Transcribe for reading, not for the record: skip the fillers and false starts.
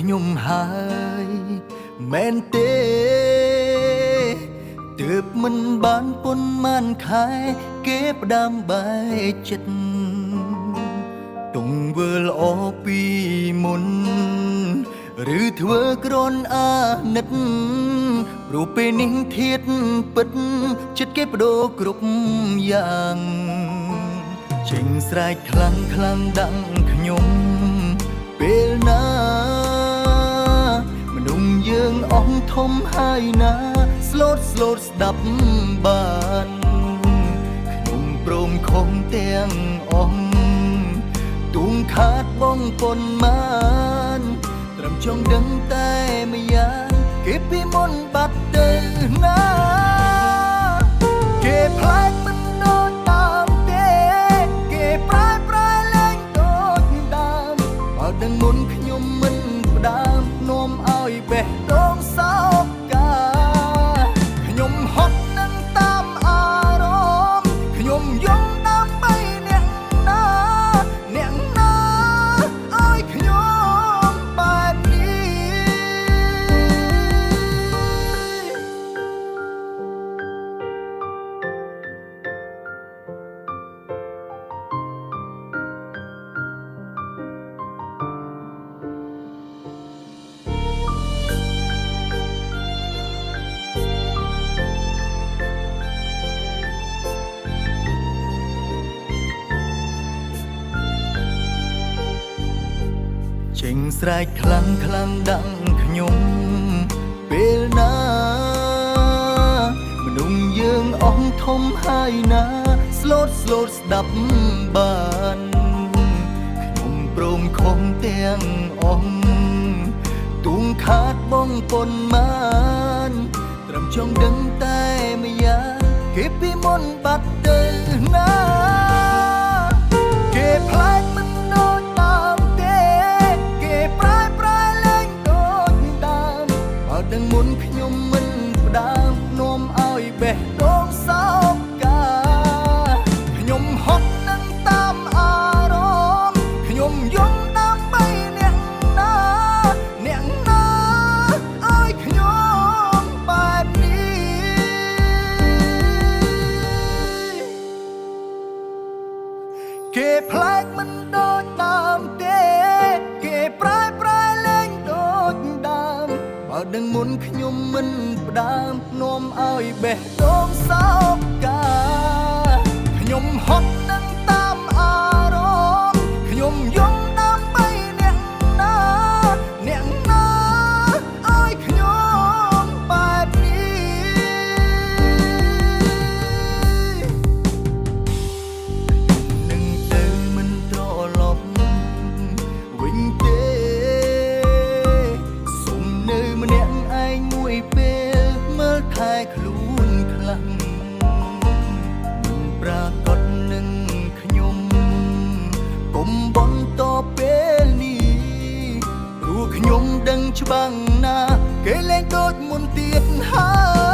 ខ្ញុំហើយមែនទេទើបមិនបានប៉ុន្មានខែគេផ្ដាំបែកចិត្តទង្វើល្អពីមុនឬធ្វើក្រនអាណិតព្រោះពេលនេះធៀបពិតចិត្តគេបដូរគ្រប់យ៉ាងចេញស្រែកខ្លាំងខ្លាំងដាំងខ្ញុំពេលណាមនុស្សយើងអស់ធំហើយណាស្លូតស្ដាប់បានខ្ញុំព្រមខំទាំងអស់ទូងខាតបងប៉ុន្មានត្រឹមចង់ដឹងតែម្យ៉ាងគេពីមុនបាត់ទៅណាគេផ្លែកមិនដូចតាមទេគេប្រែលែងដូចដើមបើដឹងមុនខ្ញុំមិនផ្ដាំនាំឲ្យបេះដូងសោកកាខ្ញុំហត់នឹងតាមអារម្មណ៍ខ្ញុំយំដើម្បីអ្នកណាឲ្យខ្ញុំបែបនេះចេញស្រែកខ្លាំងខ្លាំងដាំងខ្ញុំពេលណាមនុស្សយើងអស់ធំហើយណាស្លូតស្ដាប់បានខ្ញុំព្រមខំទាំងអស់ទូងខាតបងប៉ុន្មានត្រឹមចង់ដឹងតែម្យ៉ាងគេពីមុនបាត់ទៅណាគេផ្លែកមិនដូចតាមទេគេប្រែលែងដូចដើមបើដឹងមុនខ្ញុំមិនផ្ដាំនាំឲ្យបេះដូងសោកកាខ្ញុំហត់នឹងតាមអារម្មណ៍ខ្ញុំយំដើម្បីអ្នកណាឲ្យខ្ញុំបែបនេះគេផ្លែកមិនដូចតាមទេគេប្រែលែងដូចដើមបើដឹងមុនខ្ញុំមិនផ្ដាំនាំឲ្យបេះដូងសោកកាខ្ញុំហត់នឹងតាមអារម្មណ៍ខ្ញុំយំដើម្បីអ្នកណាឲ្យខ្ញុំបែបនេះនឹងទៅមិនត្រឡប់វិញទេសុំនៅម្នាក់ឯងមួយពេលមើលថែខ្លួនខ្លាំងមិនប្រាកដនឹងខ្ញុំកុំបន្តពេលនេះព្រោះខ្ញុំដឹងច្បាស់ណាគេលែងដូចមុនទៀតហើយ